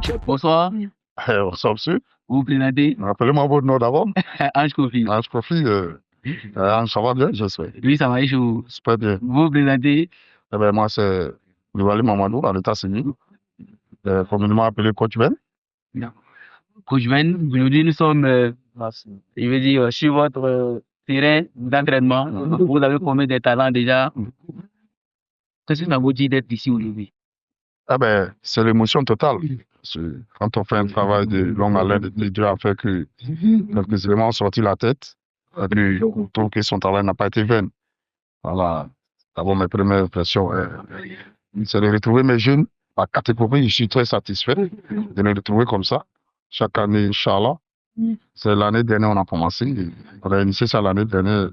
Coach, bonsoir. Bonsoir, monsieur. Vous vous présentez? Rappelez-moi votre nom d'abord. Ange Kofi. Ange Kofi, ça va bien, j'espère. Oui, ça va, chaud. Super bien. Vous vous présentez? Eh ben, moi, c'est Louali Mamadou, en état civil, communément appelé Coach Ben. Coach Ben, aujourd'hui nous sommes, je veux dire, sur votre terrain d'entraînement. Vous avez combien de talents déjà? Qu'est-ce que ça vous dit d'être ici aujourd'hui? Ah ben, c'est l'émotion totale. Quand on fait un travail de longue haleine, Dieu a fait que quelques éléments ont sorti la tête. Et puis, on trouve que son travail n'a pas été vain. Voilà. D'abord, mes premières impressions, c'est de retrouver mes jeunes à catégorie. Je suis très satisfait de les retrouver comme ça. Chaque année, Inch'Allah. C'est l'année dernière, on a commencé. On a initié ça l'année dernière.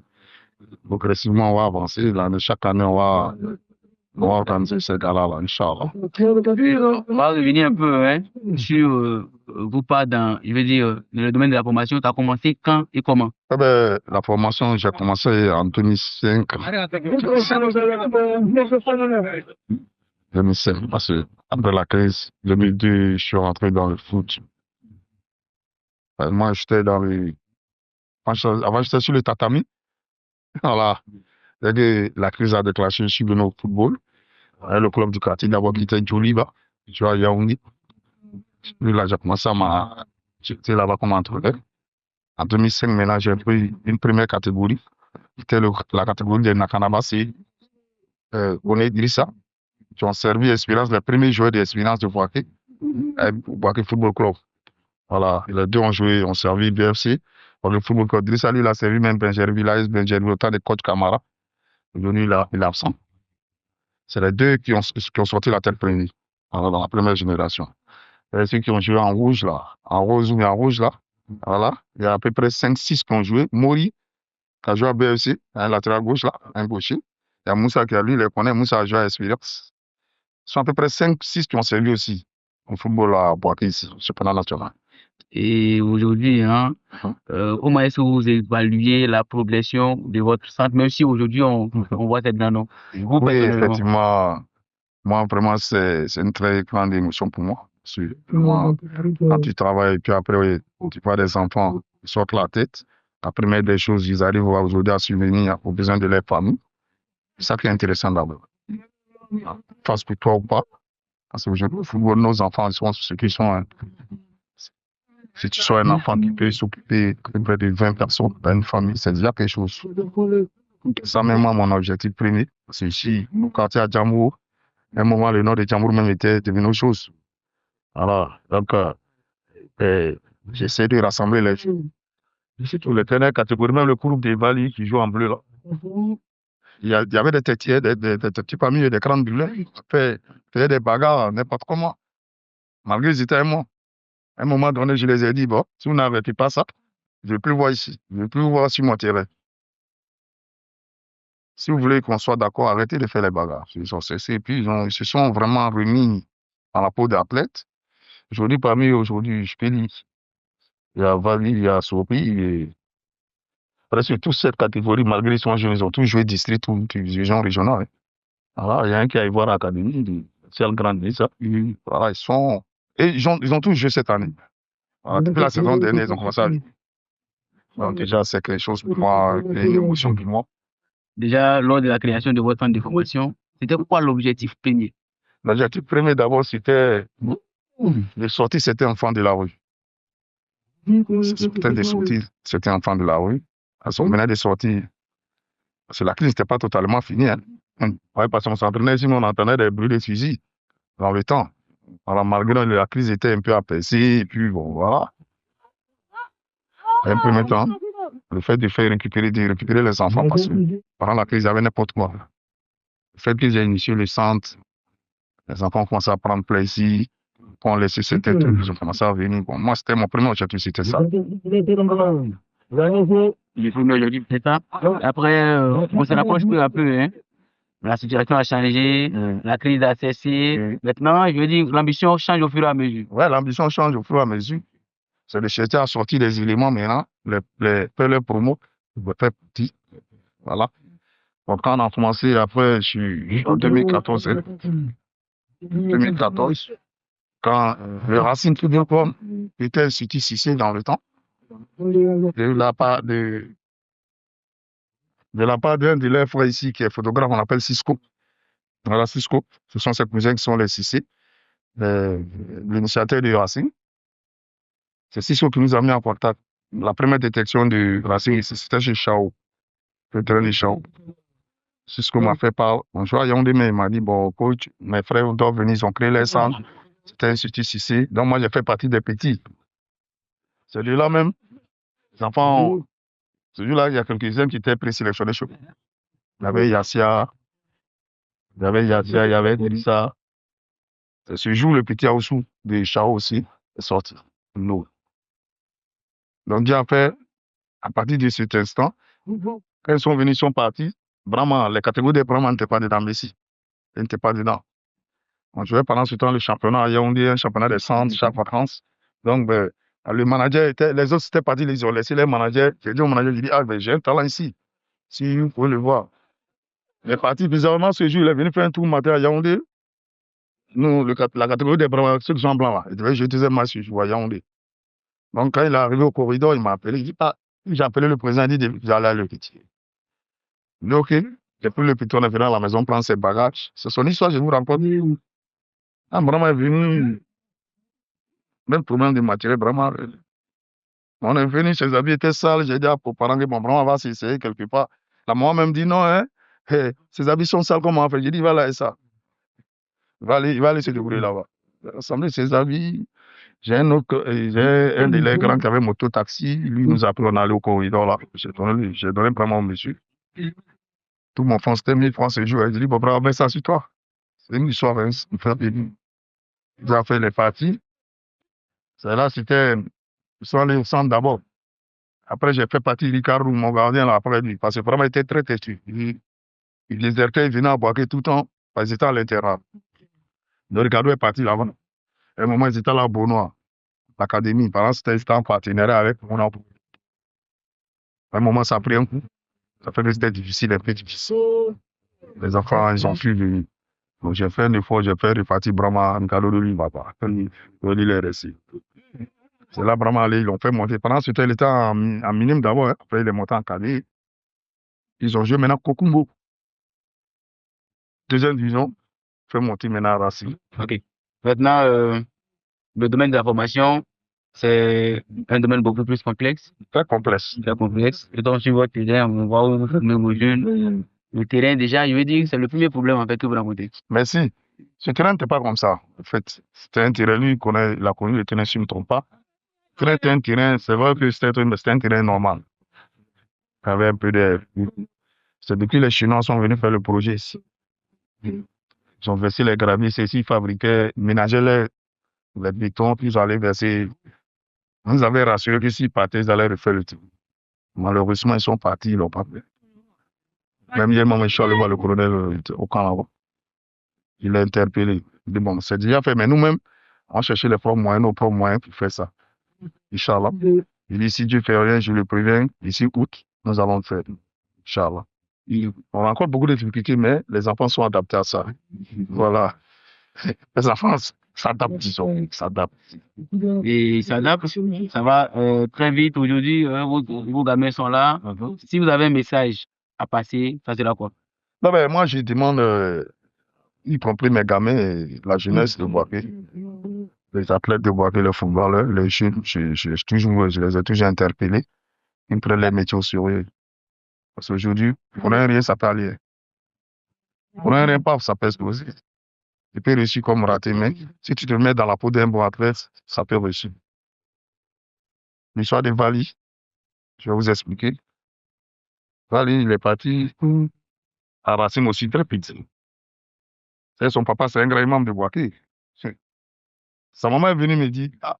Progressivement, on va avancer. Chaque année, on va organiser ces gars-là, Inch'Allah. On va revenir un peu sur vos pas dans, je veux dire, dans le domaine de la formation. Tu as commencé quand et comment? Eh ben, la formation, j'ai commencé en 2005. 2005, parce que après la crise, 2002, je suis rentré dans le foot. Moi, j'étais dans les... Avant, j'étais sur le tatami. Voilà. Dès que la crise a déclenché, je suis venu au football. Le club du quartier, d'abord, qui était Djoliba, tu vois, Yaoundé. Puis là, j'ai commencé j'étais là-bas comme entraîneur. En 2005, maintenant, j'ai pris une première catégorie. C'était la catégorie des Nakanabasi. On est Idrissa, qui ont servi Espérance, les premiers joueurs d'Espérance de Boaké, Boaké Football Club. Voilà, les deux ont servi BFC. Le Football Club, Idrissa, lui, il a servi même Benjer Village, Benjer autant de coach Camara. Aujourd'hui, il est absent. C'est les deux qui ont sorti la tête première, dans la première génération. Et ceux qui ont joué en rouge, là, en rose ou en rouge, là, voilà, il y a à peu près 5-6 qui ont joué. Mori, qui a joué à BFC, un latéral gauche, là, un gaucher. Il y a Moussa qui a lui, il les connaît, Moussa a joué à Espérance. Ce sont à peu près 5-6 qui ont servi aussi au football à Boaké ici, au championnat national. Et aujourd'hui, comment est-ce que vous évaluez la progression de votre centre, même si aujourd'hui on voit cette grande nom? Oui, effectivement, moi, vraiment, c'est une très grande émotion pour moi. Quand tu travailles, et puis après, tu vois des enfants qui sortent la tête. La première des choses, ils arrivent aujourd'hui à subvenir aux besoins de leur famille. C'est ça qui est intéressant d'abord. Face pour toi ou pas. Parce que au football, nos enfants sont ceux qui sont. Si tu sois un enfant qui peut s'occuper de 20 personnes dans une famille, c'est déjà quelque chose. Ça, même moi, mon objectif premier, c'est ici, au quartier à Djamour. À un moment, le nom de Djamour même était devenu autre chose. Voilà. Donc, j'essaie de rassembler les jeunes. Surtout les dernières catégories, même le groupe des Bali qui joue en bleu, là. Il y avait des têtiers, des petits parmi eux, des grandes brûlés, qui faisaient des bagarres n'importe comment. Malgré qu'ils étaient un mois. À un moment donné, je les ai dit, bon, si vous n'arrêtez pas ça, je ne vais plus voir ici. Je ne vais plus vous voir sur mon terrain. Si vous voulez qu'on soit d'accord, arrêtez de faire les bagarres. Ils ont cessé, et puis ils se sont vraiment remis dans la peau d'athlète. Aujourd'hui, parmi eux, aujourd'hui, je peux dire, il y a Vali, il y a Sopi, et presque toute cette catégorie, malgré qu'ils sont jeunes, ils ont tous joué district ou division régionale. Voilà, il y a un qui a Ivoire l'Académie, c'est le grand ça. Voilà, ils ont tous joué cette année. Voilà, depuis la saison dernière, ils ont commencé à jouer. Donc déjà, c'est quelque chose pour moi, une émotion pour moi. Déjà, lors de la création de votre centre de formation, c'était quoi l'objectif premier? L'objectif premier, d'abord, c'était de sortir cet enfant de la rue. C'était de sortir cet enfant de la rue. Parce qu'on venait de sortir. Parce que la crise n'était pas totalement finie. Ouais, parce qu'on s'entraînait ici, mais on entendait des bruits de fusils dans le temps. Alors, malgré la crise était un peu apaisée, et puis bon, voilà. En premier temps, le fait de récupérer les enfants, parce que pendant la crise, il y avait n'importe quoi. Le fait que j'ai initié le centre, les enfants ont commencé à prendre plaisir, qu'on laissait cette tête, ils ont commencé à venir. Bon, moi, c'était mon premier objectif, c'était ça. C'est ça. Après, on se rapproche peu à peu, hein. La situation a changé, la crise a cessé. Maintenant, je veux dire, l'ambition change au fur et à mesure. Ouais, l'ambition change au fur et à mesure. C'est de chercher à sortir des éléments maintenant, faire les promos, faire petit. Voilà. Donc, quand on a commencé, après, je suis en 2014. 2014. Quand le Racing Football Club était institut Cissé dans le temps, de la part d'un de leurs frères ici qui est photographe, on appelle Cisco. Voilà, Cisco. Ce sont ses cousins qui sont les Cissé, l'initiateur du Racing. C'est Cisco qui nous a mis en contact. La première détection du Racing ici, c'était chez Chao, le terrain de Chao. Cisco m'a fait part. Bonjour, Yaoundé, mais il m'a dit, bon, coach, mes frères doivent venir, ils ont créé les centres. C'était un institut Cissé. Donc, moi, j'ai fait partie des petits. Celui-là même, les enfants, celui-là, il y a quelques-uns qui étaient présélectionnés chez moi. Il y avait Yassia, il y avait Elissa. Ce jour, le petit Aoussou de Chao aussi est sorti. Non. Donc, j'ai fait, à partir de cet instant, quand ils sont venus, ils sont partis. Vraiment, les catégories des Brahma n'étaient pas dedans, mais si, ils n'étaient pas dedans. On jouait pendant ce temps le championnat à Yaoundé, un championnat des centres chaque vacances. Donc, le manager était, les autres étaient partis, ils ont laissé les managers. J'ai dit au manager, j'ai dit, ah, ben, j'ai un talent ici. Si vous pouvez le voir. Il est parti bizarrement ce jour, il est venu faire un tour matin à Yaoundé. Nous, la catégorie des Brahma, ceux qui sont blancs là, il devait jouer deuxième match à Yaoundé. Donc, quand il est arrivé au corridor, il m'a appelé. Il dit, ah, j'ai appelé le président, il dit, j'allais le petit. Il dit, OK. J'ai pris le petit, on est venu à la maison prendre ses bagages. C'est son histoire, je vous raconte. Ah, Brahma est venu, même problème de matériel, Brahma. On est venu, ses habits étaient sales. J'ai dit à mon parent que bon, Brahma va s'essayer quelque part. La maman même dit non, hein. Ses habits sont sales, comment on fait? J'ai dit, va là et ça. Il va aller se débrouiller là-bas. J'ai rassemblé ses habits. J'ai un de leurs grands qui avait moto-taxi. Lui nous a pris, on allait au corridor là. J'ai donné vraiment au monsieur. Tout mon fonds, c'était 1000 francs ce jour. J'ai dit, bon, bravo, mets ça sur toi. C'est une histoire, hein. Il a fait les parties. C'est là, c'était, ils sont allés au centre d'abord. Après, j'ai fait partie de Ricardo, mon gardien, là, après lui, parce que vraiment, il était très têtu. Il désertait, il venait à Boaké tout le temps, parce qu'ils étaient à l'intérieur. Donc, Ricardo est parti là-bas. À un moment, ils étaient là à Beaunois, l'académie. Pendant ce temps, ils étaient en partenariat avec mon enfant. À un moment, ça a pris un coup. Ça fait que c'était difficile, un peu difficile. Les enfants, ils ont fui venir. Donc, j'ai fait un effort, j'ai fait repartir Brahma, Ricardo de lui, papa. Il est resté. C'est là, Brahma, ils l'ont fait monter. Pendant ce temps, il était en minime d'abord, hein. Après, il est monté en cadet. Ils ont joué maintenant Kokumbo. Deuxième division, fait monter maintenant à Racing. Ok. Maintenant, le domaine de la formation, c'est un domaine beaucoup plus complexe. Très complexe. Très complexe. Et donc, sur votre terrain, on voit où vous formez vos jeunes. Le terrain, déjà, je veux dire, c'est le premier problème en fait que vous rencontrez. Merci. Ce terrain n'était pas comme ça. En fait, c'était un terrain, lui, il a connu le terrain, si je ne me trompe pas. C'était un terrain, c'est vrai que c'était un terrain normal. Il y avait un peu de. C'est depuis les Chinois sont venus faire le projet ici. Ils ont versé les graviers, c'est ici, ils fabriquaient, ménageaient les bétons, puis ils allaient verser. On nous avait rassuré que s'ils partaient, ils allaient refaire le tour. Malheureusement, ils sont partis, ils l'ont pas fait. Même hier, je suis allé voir le colonel au camp là-bas. Il l'a interpellé. Il dit, bon, c'est déjà fait, mais nous-mêmes, on cherchait les propres moyens, nos propres moyens pour faire ça. Inch'Allah. Il dit, si Dieu fait rien, je le préviens, d'ici août, nous allons le faire. Inch'Allah. On a encore beaucoup de difficultés, mais les enfants sont adaptés à ça. Voilà. Les enfants s'adaptent, disons, s'adaptent. Et ça s'adapte, ça va très vite. Aujourd'hui, vos gamins sont là. Si vous avez un message à passer, ça sera quoi? Non, mais moi, je demande, y compris mes gamins et la jeunesse de Boaké, les athlètes de Boaké, les footballeurs, les jeunes, je les ai toujours interpellés. Ils prennent les métiers au sérieux. Parce qu'aujourd'hui, pour un rien, ça peut aller. Pour un rien, pas, ça peut exploser. Tu peux réussir comme rater, mais si tu te mets dans la peau d'un bon athlète, ça peut réussir. L'histoire de Vali, je vais vous expliquer. Vali, il est parti à Racing aussi très petit. Son papa, c'est un grand membre de Boaké. Sa maman est venue me dire, ah,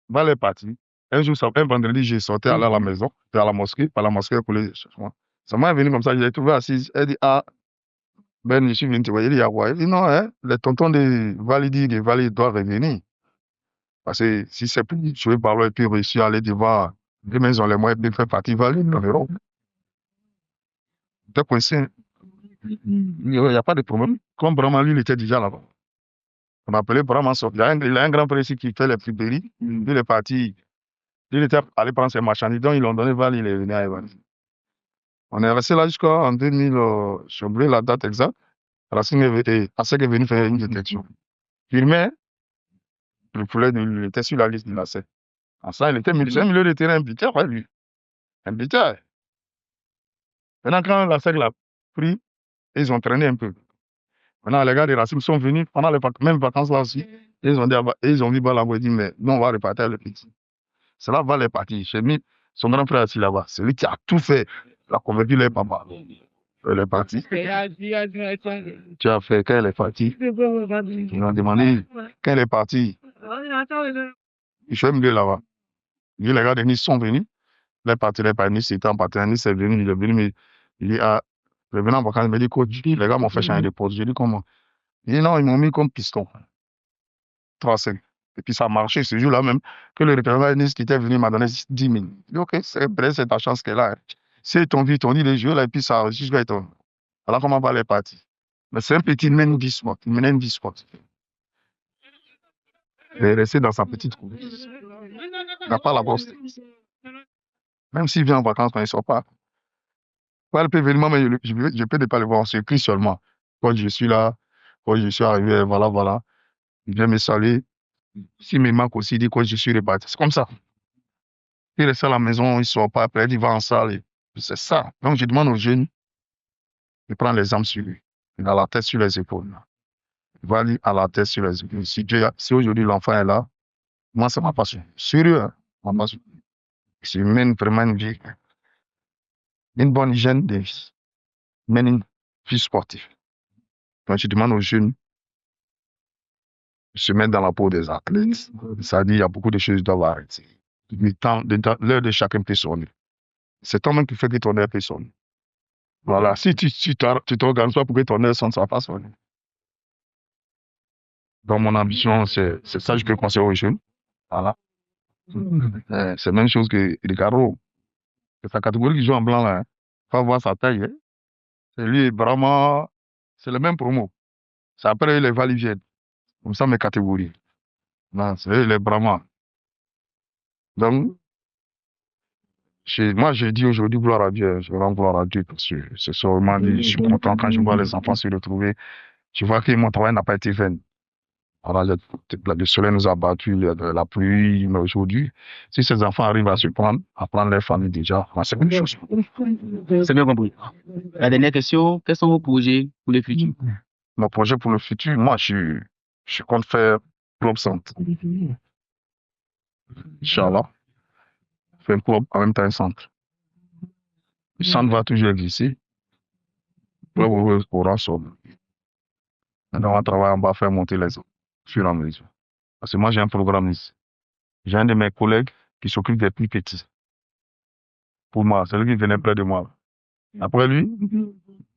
Vali est parti. Un jour, un vendredi, j'ai sorti aller à la maison, à la mosquée, par la mosquée collée chez moi. Sa maman est venue comme ça, je l'ai trouvée assise. Elle dit, ah, Ben, je suis venu te voir. Il dit, ah ouais. Il dit, non, hein, les tontons de Vali disent que Vali doit revenir. Parce que si c'est plus jouer par là et puis réussir à aller devant, demain, ils ont les moyens de faire partie Vali, on verra. T'es coincé. Il n'y a pas de problème. Comme vraiment, lui, il était déjà là-bas. On m'appelait pour m'en sortir. Il a un grand frère ici qui fait les friperies. Il est parti. Il était allé prendre ses marchandises. Donc, ils l'ont donné Val, il est venu à Evan. On est resté là jusqu'en 2000. J'ai oublié la date exacte. Racing est venu faire une détection. Firmé, le poulet, il était sur la liste de la CED. En ça, il était un milieu de terrain, un buteur, ouais, lui. Un buteur. Maintenant, quand la CED l'a pris, ils ont traîné un peu. Maintenant, les gars de Racing sont venus pendant les mêmes vacances là aussi. Ils ont dit, ils ont vu Balabo et dit, mais non, on va repartir le petit. C'est là Val est parti. J'ai mis son grand frère assis là-bas. C'est lui qui a tout fait. Il a convaincu les papas. Elle est partie. Tu as fait quand elle est partie. Ils m'ont demandé quand elle est partie. Je suis milieu là-bas. Les gars de Nice sont venus. Les partenaires par Nice, c'était en partenaire. Nice est venu. Il est venu, mais il dit, ah, revenant en vacances, il m'a dit, coach, les gars m'ont fait changer de poste. J'ai dit, comment? Il dit, non, ils m'ont mis comme piston. 3-5. Et puis ça a marché ce jour-là même, que le représentant Nice qui était venu m'a donné 10 000. Il dit, ok, c'est ta chance qu'elle a. Si ton vie, ton dit les jeux là, et puis ça, jusqu'à ton. Alors comment va les parties? Mais c'est un petit mène du sport. Il menait du sport. Il est resté dans sa petite cour. Il n'a pas la bosse. Même s'il vient en vacances, quand il ne sort pas. Ouais, il peut venir, mais je peux ne pas le voir. On s'écrit seulement. Quand je suis là, quand je suis arrivé, voilà, voilà. Il vient me saluer. S'il me manque aussi, il dit que je suis reparti. C'est comme ça. Il reste à la maison, il ne sort pas, après il va en salle. C'est ça. Donc je demande aux jeunes de prendre l'exemple sur lui. Il a la tête sur les épaules. Il va aller à la tête sur les épaules. Si aujourd'hui l'enfant est là, moi, c'est ma passion. Sérieux, hein, ma passion. Je mène vraiment une vie, une bonne hygiène de vie. Mène une vie sportive. Donc je demande aux jeunes de se mettre dans la peau des athlètes. Ça dit, il y a beaucoup de choses qui doivent arrêter. L'heure de chacun peut sonner. C'est toi-même qui fait que ton heure peut sonner. Voilà, si tu t'organises pas pour que ton heure sonne, ça va pas sonner. Donc, mon ambition, c'est ça que je peux conseiller aux jeunes. Voilà. C'est la même chose que Ricardo. C'est sa catégorie qui joue en blanc, là. Hein. Faut voir sa taille. Hein. C'est lui, vraiment, c'est le même promo. C'est après les valiviennes. Comme ça, mes catégories. Non, c'est les Brahma. Donc, moi, j'ai dit aujourd'hui gloire à Dieu. Je rends gloire à Dieu parce que c'est sûrement dit, je suis content quand je vois les enfants se retrouver. Je vois que mon travail n'a pas été vain. Voilà, le soleil nous a battu, la pluie, mais aujourd'hui, si ces enfants arrivent à se prendre, à prendre leur famille déjà, c'est une chose. C'est bien compris. La dernière question, quels sont vos projets pour le futur? Mon projet pour le futur, moi, je compte faire club centre. Inch'Allah. Faire un club en même temps un centre. Le centre va toujours exister. Le club aura son. Maintenant, on va travailler, on va faire monter les autres, au fur et à mesure. Parce que moi, j'ai un programme ici. J'ai un de mes collègues qui s'occupe des plus petits. Pour moi, c'est lui qui venait près de moi. Après lui,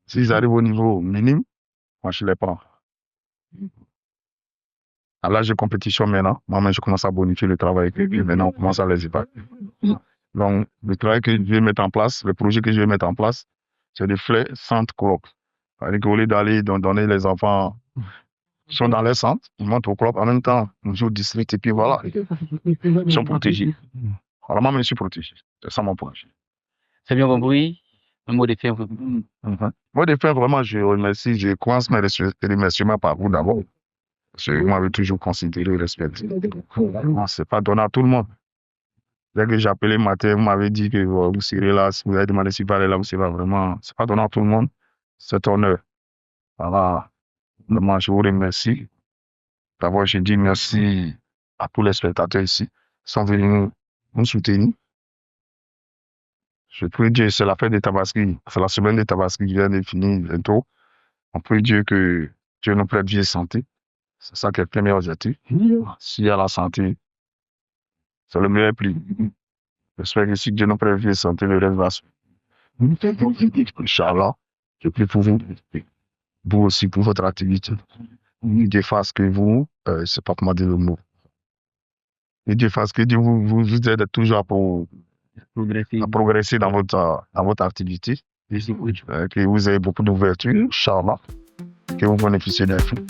s'ils arrivent au niveau minime, moi, je les prends. À l'âge de compétition maintenant, moi-même, je commence à bonifier le travail. Et puis maintenant, on commence à les évaluer. Donc, le travail que je vais mettre en place, le projet que je vais mettre en place, c'est de faire centre club. C'est-à-dire qu'au lieu d'aller donner les enfants qui sont dans les centres, ils montent au club en même temps, ils jouent au district et puis voilà. Ils sont protégés. Alors, moi, je suis protégé. C'est ça mon projet. C'est bien compris. Un mot de fin. Moi, de faire vraiment, je remercie, je commence mes remerciements par vous d'abord. Parce que vous m'avez toujours considéré, respecté. C'est pas donné à tout le monde. Dès que j'ai appelé matin, vous m'avez dit que vous serez là, si vous avez demandé si vous allez là, vous serez là vraiment. C'est pas donné à tout le monde. C'est honneur. Voilà. Vraiment, je vous remercie. D'abord, je dis merci à tous les spectateurs ici qui sont venus nous soutenir. Je prie Dieu, c'est la fête de Tabaski. C'est la semaine de Tabaski qui vient de finir bientôt. On prie Dieu que Dieu nous prête vie et santé. C'est ça qui est le premier objectif. S'il y a la santé, c'est le meilleur prix. J'espère que si Dieu nous prête vie et santé, le reste va se faire. Inch'Allah, je prie pour vous. Vous aussi, pour votre activité. Dieu fasse que vous, c'est pas comment dire le mot. Dieu fasse que Dieu vous aide toujours à progresser dans votre activité. Que vous ayez beaucoup d'ouverture, Inch'Allah, que vous bénéficiez d'un fruit.